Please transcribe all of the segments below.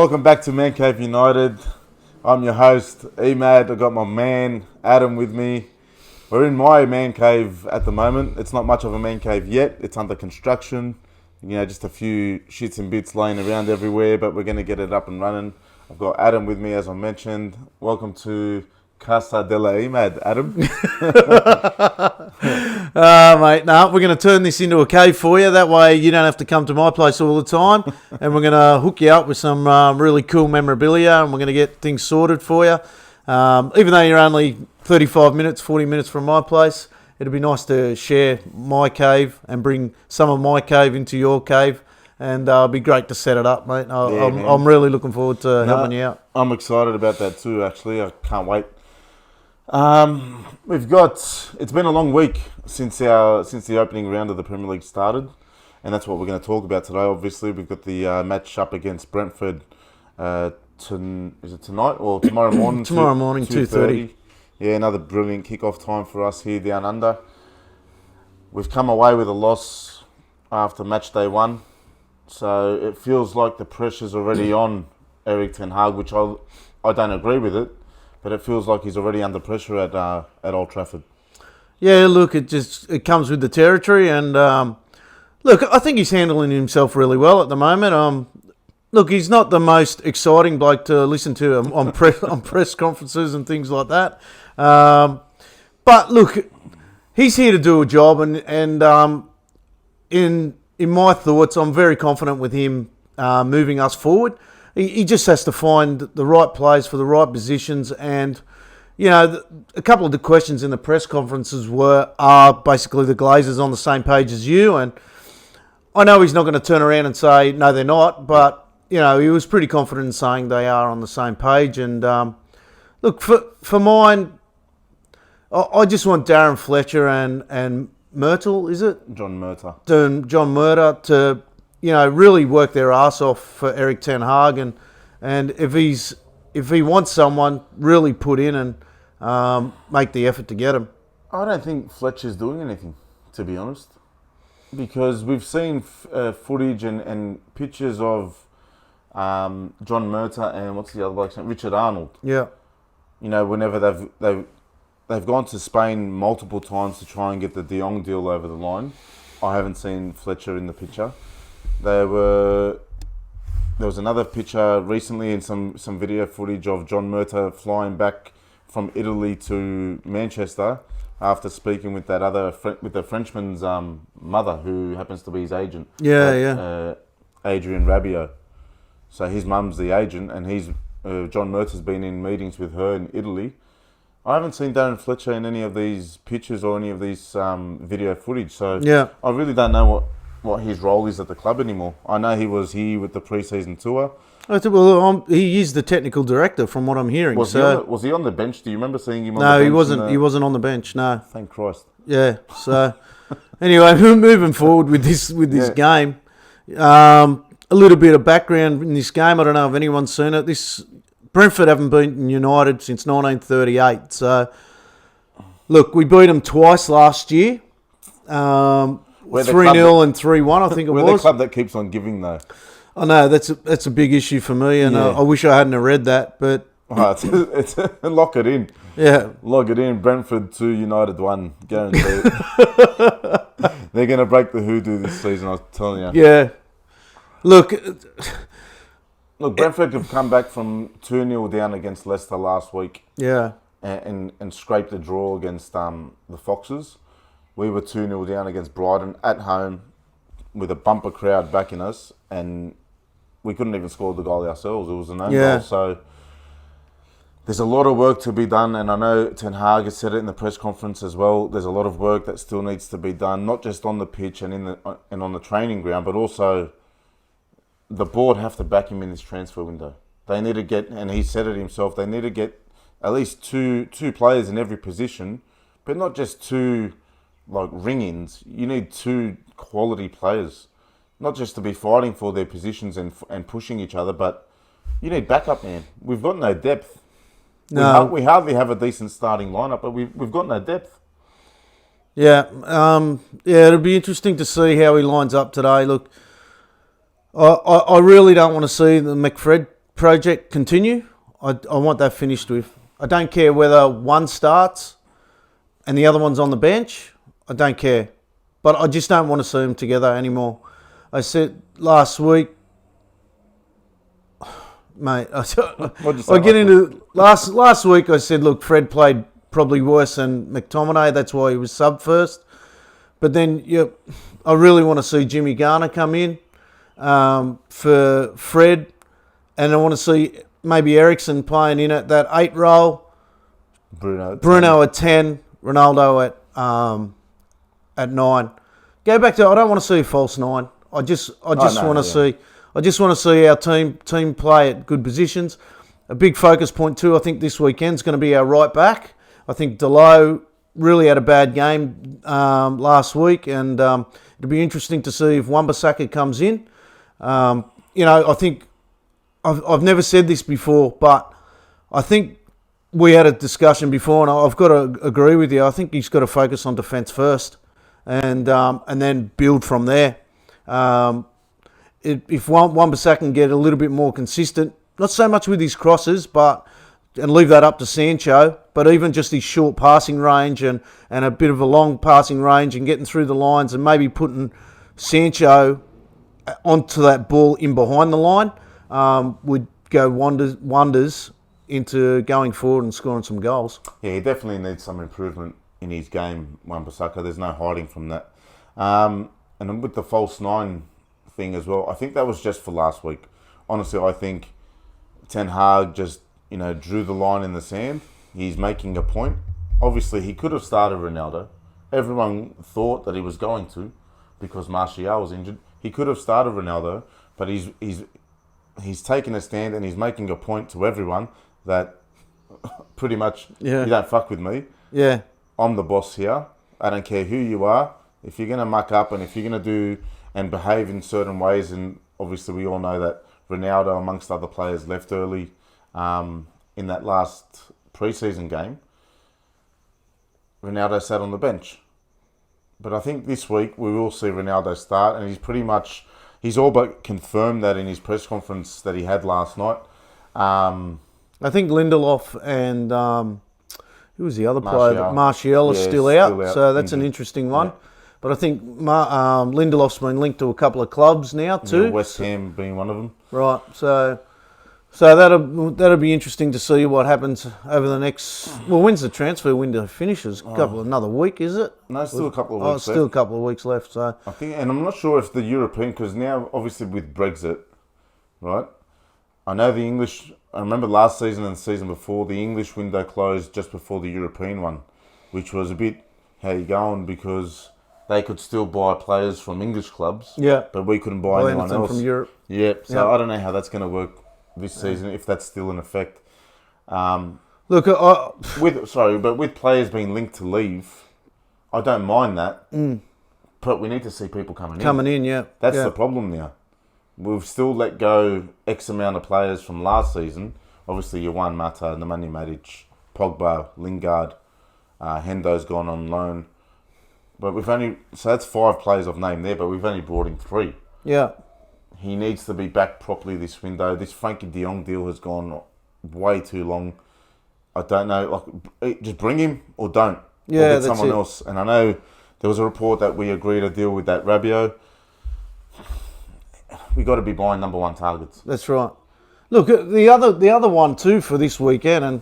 Welcome back to Man Cave United. I'm your host, Emad. I've got my man, Adam, with me. We're in my man cave at the moment. It's not much of a man cave yet. It's under construction. Just a few shits and bits laying around everywhere, but we're going to get it up and running. I've got Adam with me, as I mentioned. Welcome to Casa de la Emad, Adam. Mate, we're going to turn this into a cave for you. That way you don't have to come to my place all the time. And we're going to hook you up with some really cool memorabilia, and we're going to get things sorted for you. Even though you're only 35 minutes, 40 minutes from my place, it'd be nice to share my cave and bring some of my cave into your cave. And it'd be great to set it up, mate. I'm really looking forward to helping you out. I'm excited about that too, actually. I can't wait. It's been a long week since the opening round of the Premier League started, and that's what we're going to talk about today. Obviously, we've got the match up against Brentford. Is it tonight or tomorrow morning? Tomorrow morning, 2:30. Yeah, another brilliant kickoff time for us here down under. We've come away with a loss after match day one, so it feels like the pressure's already on Erik Ten Hag, which I don't agree with it. But it feels like he's already under pressure at Old Trafford. Yeah, look, it comes with the territory, and look, I think he's handling himself really well at the moment. Look, he's not the most exciting bloke to listen to on press conferences and things like that. But look, he's here to do a job, and in my thoughts, I'm very confident with him moving us forward. He just has to find the right players for the right positions. And, a couple of the questions in the press conferences are basically the Glazers on the same page as you? And I know he's not going to turn around and say, no, they're not. But, he was pretty confident in saying they are on the same page. And, look, for mine, I just want Darren Fletcher and Myrtle, is it? John Murtagh. John Murtagh to... really work their ass off for Erik Ten Hag, and if he wants someone, really put in and make the effort to get him. I don't think Fletcher's doing anything, to be honest, because we've seen footage and pictures of John Murtagh and what's the other bloke's name? Richard Arnold. Yeah. Whenever they've gone to Spain multiple times to try and get the De Jong deal over the line, I haven't seen Fletcher in the picture. There was another picture recently in some video footage of John Murtagh flying back from Italy to Manchester after speaking with with the Frenchman's mother, who happens to be his agent. Adrian Rabiot. So his mum's the agent, and John Murtagh's been in meetings with her in Italy. I haven't seen Darren Fletcher in any of these pictures or any of these video footage, so I really don't know what his role is at the club anymore. I know he was here with the pre-season tour. He is the technical director, from what I'm hearing. Was he on the bench? Do you remember seeing him on the bench? No, he wasn't. He wasn't on the bench. No. Thank Christ. Yeah. So, anyway, moving forward with this game, a little bit of background in this game. I don't know if anyone's seen it. Brentford haven't beaten United since 1938. So, look, we beat them twice last year. 3-0 and 3-1, I think it was. We're the club that keeps on giving, though. I know, that's a big issue for me, and I wish I hadn't read that, but... it's lock it in. Yeah. Log it in. Brentford 2, United 1. Guaranteed. They're going to break the hoodoo this season, I was telling you. Yeah. Look, Brentford have come back from 2-0 down against Leicester last week. Yeah. And scraped a draw against the Foxes. We were 2-0 down against Brighton at home with a bumper crowd backing us, and we couldn't even score the goal ourselves. It was an own goal. So there's a lot of work to be done, and I know Ten Hag has said it in the press conference as well. There's a lot of work that still needs to be done, not just on the pitch and on the training ground, but also the board have to back him in this transfer window. They need to get, and he said it himself, they need to get at least two players in every position, but not just two like ring-ins. You need two quality players, not just to be fighting for their positions and pushing each other, but you need backup, man. We've got no depth. No. We hardly have a decent starting lineup, but we've got no depth. Yeah, it'll be interesting to see how he lines up today. Look, I really don't want to see the McFred project continue. I want that finished with. I don't care whether one starts and the other one's on the bench. I don't care. But I just don't want to see them together anymore. I said last week, mate, I get into last week. I said, look, Fred played probably worse than McTominay. That's why he was sub first. But then I really want to see Jimmy Garner come in for Fred, and I want to see maybe Eriksen playing in at that 8 role. Bruno at 10, Ronaldo at 9. Go back to I don't want to see a false 9. I just want to see our team play at good positions. A big focus point too, I think this weekend's going to be our right back. I think Delo really had a bad game last week, and it'll be interesting to see if Wan-Bissaka comes in. I think I've never said this before, but I think we had a discussion before, and I've got to agree with you. I think he's got to focus on defence first, and then build from there. If Wan-Bissaka can get a little bit more consistent, not so much with his crosses, and leave that up to Sancho, but even just his short passing range and a bit of a long passing range and getting through the lines and maybe putting Sancho onto that ball in behind the line would go wonders into going forward and scoring some goals. Yeah, he definitely needs some improvement in his game, Wan-Bissaka. There's no hiding from that. And then with the false 9 thing as well, I think that was just for last week. Honestly, I think Ten Hag just drew the line in the sand. He's making a point. Obviously, he could have started Ronaldo. Everyone thought that he was going to, because Martial was injured. He could have started Ronaldo, but he's taken a stand and he's making a point to everyone that pretty much you don't fuck with me. Yeah, I'm the boss here. I don't care who you are. If you're gonna muck up and if you're gonna do and behave in certain ways, and obviously we all know that Ronaldo, amongst other players, left early in that last pre-season game. Ronaldo sat on the bench. But I think this week we will see Ronaldo start, and he's all but confirmed that in his press conference that he had last night. I think Lindelof and who was the other player? Martial is still out, so that's an interesting one. Yeah. But I think Lindelof's been linked to a couple of clubs now too. Yeah, West Ham being one of them. Right, so that'll be interesting to see what happens over the next. Well, when's the transfer window finishes? Another week, is it? No, still a couple of weeks. Still a couple of weeks left. So I think, and I'm not sure if the European, because now obviously with Brexit, right? I know the English. I remember last season and the season before, the English window closed just before the European one, which was a bit how you going, because they could still buy players from English clubs. Yeah, but we couldn't buy anyone else from Europe. Yeah, so I don't know how that's going to work this season, if that's still in effect. Look, with players being linked to leave, I don't mind that. But we need to see people coming in. Yeah. That's the problem now. We've still let go X amount of players from last season. Obviously, Juan Mata, Nemanja Matic, Pogba, Lingard, Hendo's gone on loan. But so that's 5 players I've named there, but we've only brought in 3. Yeah. He needs to be back properly this window. This Frankie de Jong deal has gone way too long. I don't know. Just bring him or don't. Yeah, or get someone else. And I know there was a report that we agreed a deal with that Rabiot. We got to be buying number 1 targets. That's right. Look, the other one too for this weekend, and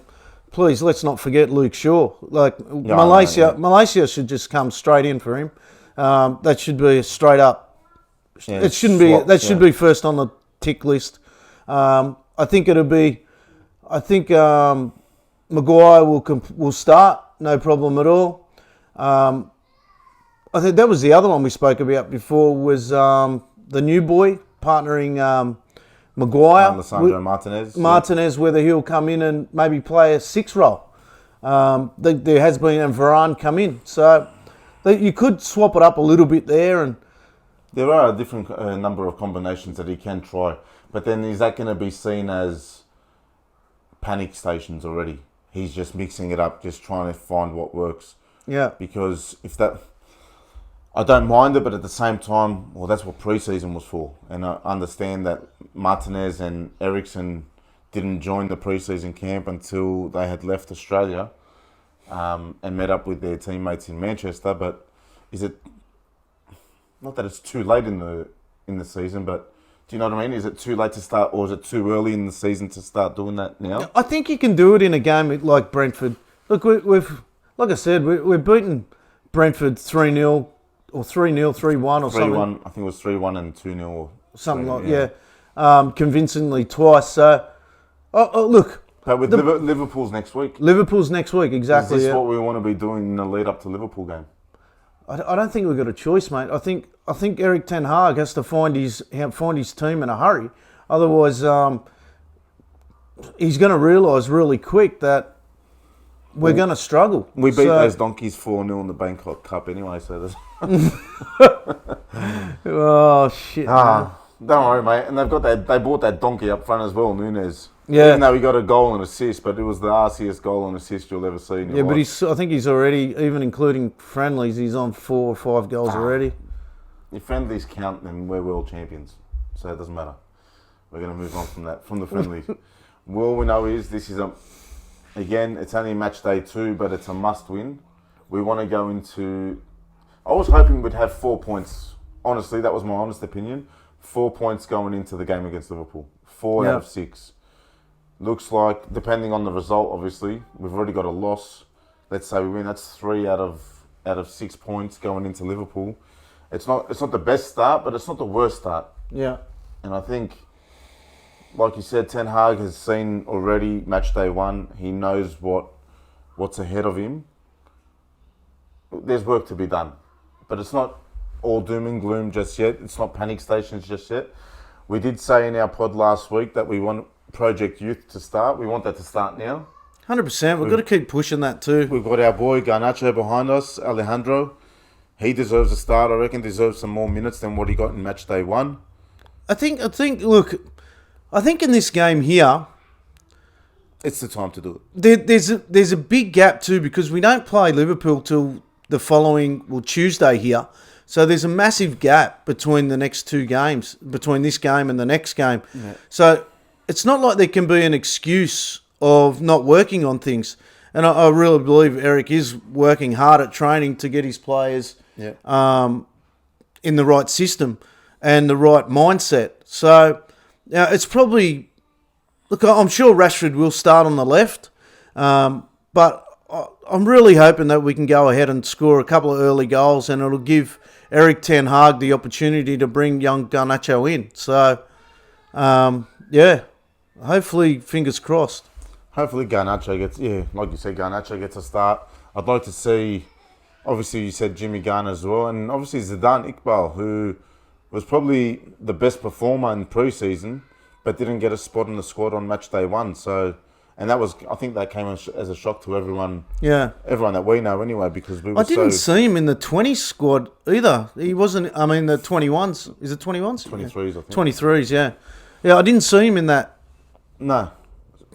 please let's not forget Luke Shaw. Malaysia should just come straight in for him. That should be a straight up. Yeah, it shouldn't be. That should be first on the tick list. I think it'll be. I think Maguire will start, no problem at all. I think that was the other one we spoke about before, was the new boy partnering Maguire. Alessandro Martinez. Martinez, whether he'll come in and maybe play a 6 role. There has been a Varane come in, so you could swap it up a little bit there. And there are a different number of combinations that he can try, but then is that going to be seen as panic stations already? He's just mixing it up, just trying to find what works. Yeah. Because if that, I don't mind it, but at the same time, well, that's what pre-season was for. And I understand that Martinez and Eriksen didn't join the pre-season camp until they had left Australia and met up with their teammates in Manchester. But is it not that it's too late in the season? But do you know what I mean? Is it too late to start, or is it too early in the season to start doing that now? I think you can do it in a game like Brentford. Look, we've like I said, we've beaten Brentford 3-0 or 3-0, 3-1 or something. 3-1. I think it was 3-1 and 2-0 or something like convincingly twice. So, look. But with Liverpool's next week. Liverpool's next week, exactly. Is this what we want to be doing in the lead up to Liverpool game? I don't think we've got a choice, mate. I think Erik Ten Hag has to find his team in a hurry. Otherwise, he's going to realise really quick that we're going to struggle. We beat those donkeys 4-0 in the Bangkok Cup anyway, so there's... Oh, shit, man. Don't worry, mate. And they bought that donkey up front as well, Nunes. Yeah. Even though he got a goal and assist, but it was the arsiest goal and assist you'll ever see in your life. But I think he's already, even including friendlies, he's on 4 or 5 goals already. If friendlies count, then we're world champions. So it doesn't matter. We're going to move on from the friendlies. All we know is this is again, it's only match day 2, but it's a must win. We want to go into... I was hoping we'd have 4 points. Honestly, that was my honest opinion. 4 points going into the game against Liverpool. 4 out of 6. Looks like, depending on the result, obviously, we've already got a loss. Let's say we win. That's 3 out of 6 points going into Liverpool. It's not the best start, but it's not the worst start. Yeah. And I think, like you said, Ten Hag has seen already match day 1. He knows what's ahead of him. There's work to be done, but it's not all doom and gloom just yet. It's not panic stations just yet. We did say in our pod last week that we want Project Youth to start. We want that to start now. 100%. We've got to keep pushing that too. We've got our boy Garnacho behind us, Alejandro. He deserves a start. I reckon deserves some more minutes than what he got in match day 1. I think in this game here, it's the time to do it. There's a big gap too, because we don't play Liverpool till the following, Tuesday here. So there's a massive gap between the next 2 games, between this game and the next game. Yeah. So it's not like there can be an excuse of not working on things. And I really believe Eric is working hard at training to get his players in the right system and the right mindset. So it's probably... Look, I'm sure Rashford will start on the left, but I'm really hoping that we can go ahead and score a couple of early goals, and it'll give Erik Ten Hag the opportunity to bring young Garnacho in. So, hopefully, fingers crossed. Hopefully Garnacho gets, like you said, Garnacho gets a start. I'd like to see, obviously you said Jimmy Garner as well, and obviously Zidane Iqbal, who was probably the best performer in pre-season, but didn't get a spot in the squad on match day 1. So, and that was, I think that came as a shock to everyone. Yeah. Everyone that we know anyway, because we were I didn't see him in the 20 squad either. He wasn't, the 21s. Is it 21s? 23s, I think. 23s, yeah. Yeah, I didn't see him in that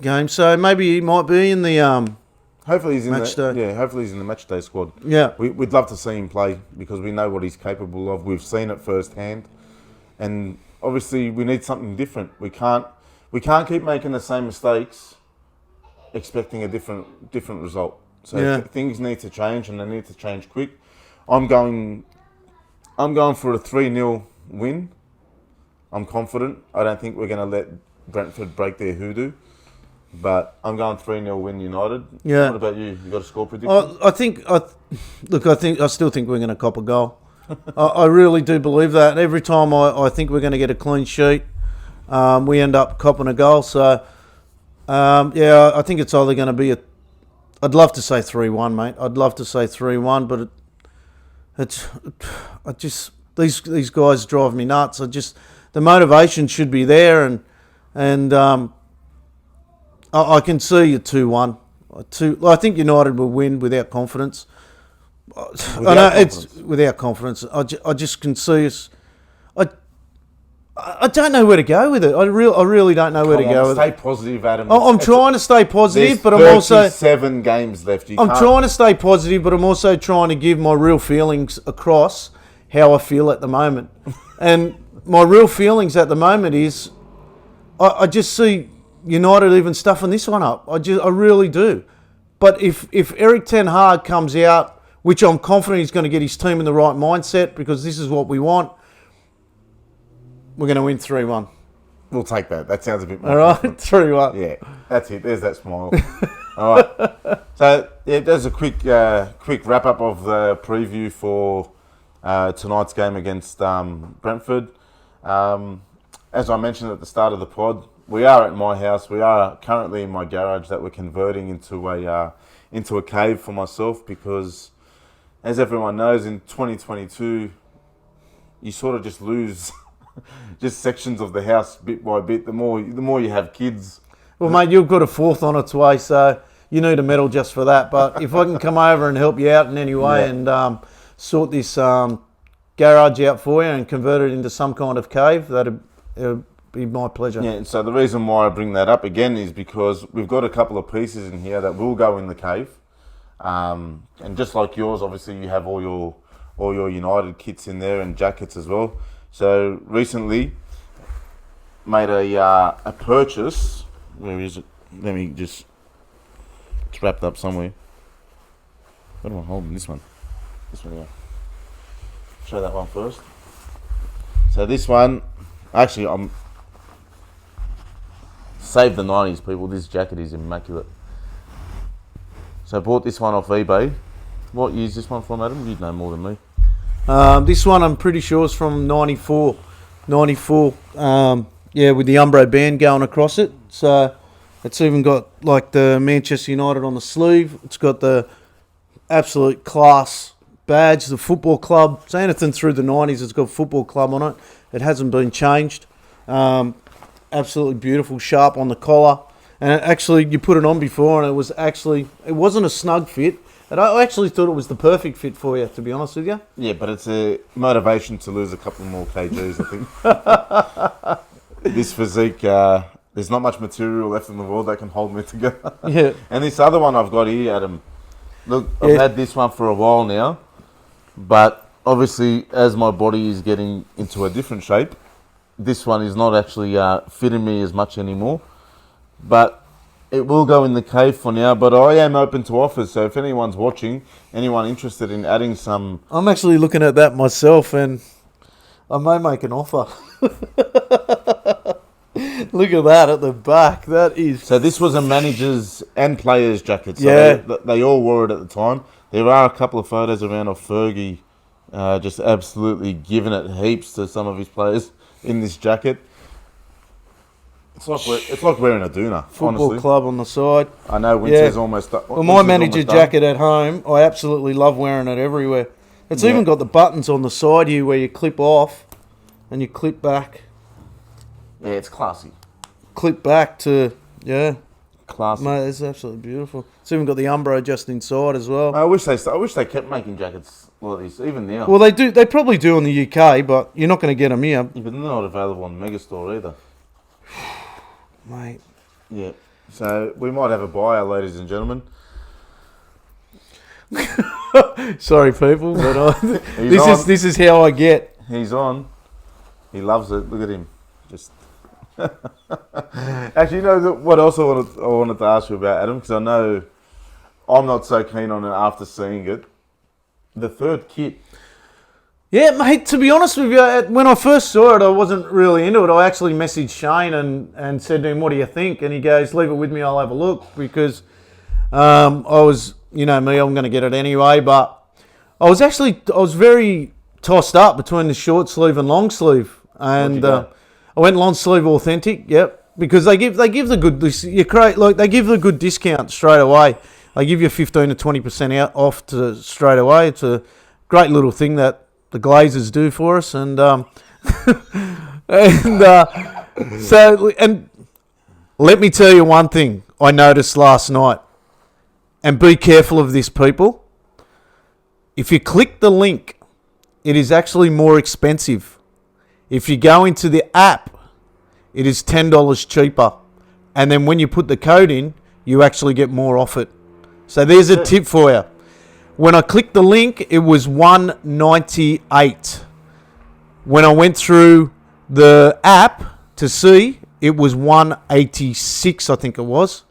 game. So maybe he might be in the hopefully he's in match day. Yeah, hopefully he's in the match day squad. Yeah. We'd love to see him play because we know what he's capable of. We've seen it firsthand. And obviously we need something different. We can't keep making the same mistakes expecting a different result. So things need to change, and they need to change quick. I'm going for a 3-0 win. I'm confident. I don't think we're going to let Brentford break their hoodoo, but I'm going 3-0 win United. Yeah. What about you? You got a score prediction? I still think we're going to cop a goal. I really do believe that. Every time I think we're going to get a clean sheet, we end up copping a goal. So, I think it's either going to be I'd love to say 3-1, mate. I'd love to say 3-1, but these guys drive me nuts. The motivation should be there, and I can see a 2-1. I think United will win without confidence. It's without confidence. I just can see us. I don't know where to go with it. I really don't know where to go with it. Stay positive, Adam. I'm trying to stay positive, but I'm also 37 games left. I'm trying to stay positive, but I'm also trying to give my real feelings across how I feel at the moment. And my real feelings at the moment is I just see United even stuffing this one up. I really do. But if Erik Ten Hag comes out, which I'm confident he's going to get his team in the right mindset because this is what we want, we're going to win 3-1. We'll take that. That sounds a bit more. All right, 3-1. Yeah, that's it. There's that smile. All right. So yeah, there's a quick wrap up of the preview for tonight's game against Brentford. As I mentioned at the start of the pod, we are at my house. We are currently in my garage that we're converting into a cave for myself because, as everyone knows, in 2022, you sort of just lose just sections of the house bit by bit. The more you have kids. Well, mate, you've got a fourth on its way, so you need a medal just for that. But if I can come over and help you out in any way and sort this garage out for you and convert it into some kind of cave, it'll be my pleasure. Yeah, so the reason why I bring that up again is because we've got a couple of pieces in here that will go in the cave. And just like yours, obviously you have all your United kits in there and jackets as well. So recently made a purchase. Where is it? Let me just. It's wrapped up somewhere. What am I holding? This one. This one, yeah. Show that one first. So this one, actually, I'm. Save the 90s, people. This jacket is immaculate. So I bought this one off eBay. What year is this one from, Adam? You'd know more than me. This one I'm pretty sure is from 94. 94. With the Umbro band going across it. So it's even got like the Manchester United on the sleeve. It's got the absolute class badge, the football club. So anything through the 90s, it's got football club on it. It hasn't been changed. Absolutely beautiful, sharp on the collar. And actually, you put it on before, and it wasn't a snug fit. And I actually thought it was the perfect fit for you, to be honest with you. Yeah, but it's a motivation to lose a couple more kgs, I think. This physique, there's not much material left in the world that can hold me together. Yeah. And this other one I've got here, Adam, look, I've had this one for a while now, but obviously as my body is getting into a different shape, this one is not actually fitting me as much anymore. But it will go in the cave for now, but I am open to offers. So if anyone's watching, anyone interested in adding some... I'm actually looking at that myself, and I may make an offer. Look at that at the back. That is... So this was a manager's and player's jacket. So yeah. They all wore it at the time. There are a couple of photos around of Fergie just absolutely giving it heaps to some of his players in this jacket. It's like wearing a doona, Football honestly. club on the side. I know winter's almost done. Well, my manager jacket at home, I absolutely love wearing it everywhere. It's even got the buttons on the side here where you clip off and you clip back. Yeah, it's classy. Clip back to, Classy. Mate, it's absolutely beautiful. It's even got the Umbro just inside as well. I wish they kept making jackets like this, even now. Well, they do. They probably do in the UK, but you're not going to get them here. Yeah, but they're not available on Megastore either. Mate. Yeah. So we might have a buyer, ladies and gentlemen. Sorry, people, but this is how I get. He's on. He loves it. Look at him. Just. Actually, you know what else I wanted to ask you about, Adam? Because I know I'm not so keen on it after seeing it. The third kit. Yeah, mate, to be honest with you, when I first saw it, I wasn't really into it. I actually messaged Shane and said to him, what do you think? And he goes, leave it with me, I'll have a look. Because I was, you know me, I'm going to get it anyway. But I was very tossed up between the short sleeve and long sleeve. And I went long sleeve authentic, yep. Because they give the good, they give the good discount straight away. They give you 15 to 20% off straight away. It's a great little thing that the Glazers do for us, and let me tell you one thing I noticed last night, and be careful of this, people. If you click the link, it is actually more expensive. If you go into the app, it is $10 cheaper, and then when you put the code in, you actually get more off it. So there's a tip for you. When I clicked the link, it was $198. When I went through the app to see, it was 186, I think it was.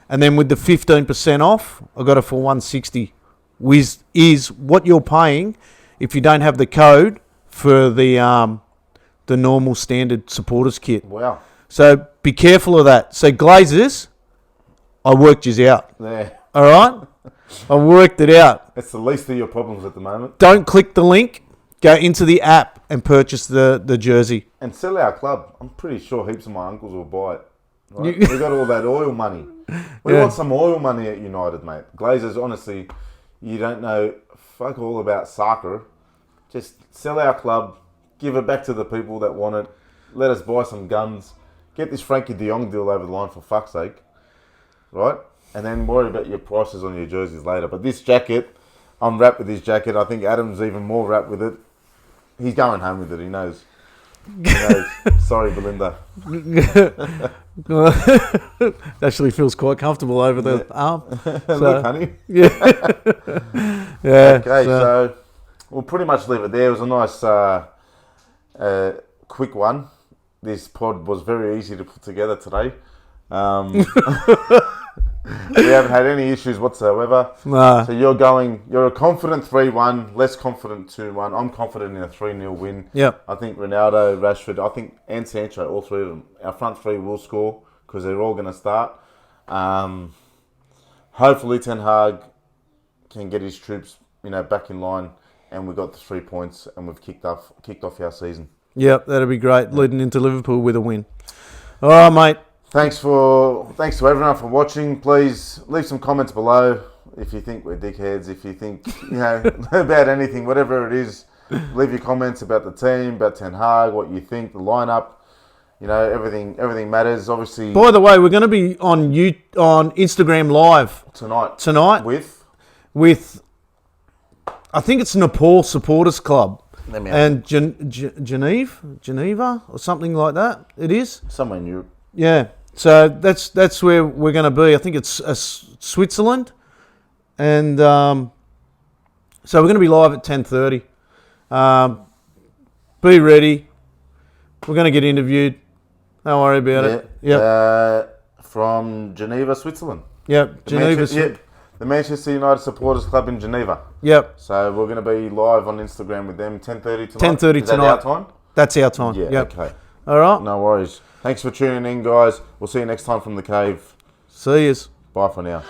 And then with the 15% off, I got it for 160, which is what you're paying if you don't have the code for the normal standard supporters kit. Wow. So be careful of that. So Glazers, I worked you out. There. All right? I worked it out. It's the least of your problems at the moment. Don't click the link. Go into the app and purchase the jersey. And sell our club. I'm pretty sure heaps of my uncles will buy it. Right? We got all that oil money. We want some oil money at United, mate. Glazers, honestly, you don't know fuck all about soccer. Just sell our club. Give it back to the people that want it. Let us buy some guns. Get this Frankie de Jong deal over the line for fuck's sake. Right? And then worry about your prices on your jerseys later. But this jacket, I'm wrapped with this jacket. I think Adam's even more wrapped with it. He's going home with it. He knows. He knows. Sorry, Belinda. Actually feels quite comfortable over the arm. So, Look, honey. Yeah. Yeah. Okay, so we'll pretty much leave it there. It was a nice, quick one. This pod was very easy to put together today. We haven't had any issues whatsoever. Nah. So you're a confident 3-1, less confident 2-1. I'm confident in a 3-0 win. Yep. I think Ronaldo, Rashford, and Sancho, all three of them, our front three will score because they're all going to start. Hopefully Ten Hag can get his troops, back in line, and we've got the 3 points, and we've kicked off our season. Yep, that'd be great. Leading into Liverpool with a win. All right, mate. Thanks to everyone for watching. Please leave some comments below if you think we're dickheads, if you think, about anything, whatever it is. Leave your comments about the team, about Ten Hag, what you think, the lineup. Everything matters. Obviously, By the way, we're going to be on Instagram Live tonight with I think it's Nepal Supporters Club and Geneva or something like that. It is somewhere in Europe. Yeah. So that's where we're going to be. I think it's Switzerland, and so we're going to be live at 10:30. Be ready. We're going to get interviewed. Don't worry about it. Yeah. From Geneva, Switzerland. Yep. Geneva. The Manchester United Supporters Club in Geneva. Yep. So we're going to be live on Instagram with them 10:30 tonight. 10:30 Is tonight. that our time? That's our time. Yeah. Yep. Okay. All right. No worries. Thanks for tuning in, guys. We'll see you next time from the cave. See yous. Bye for now.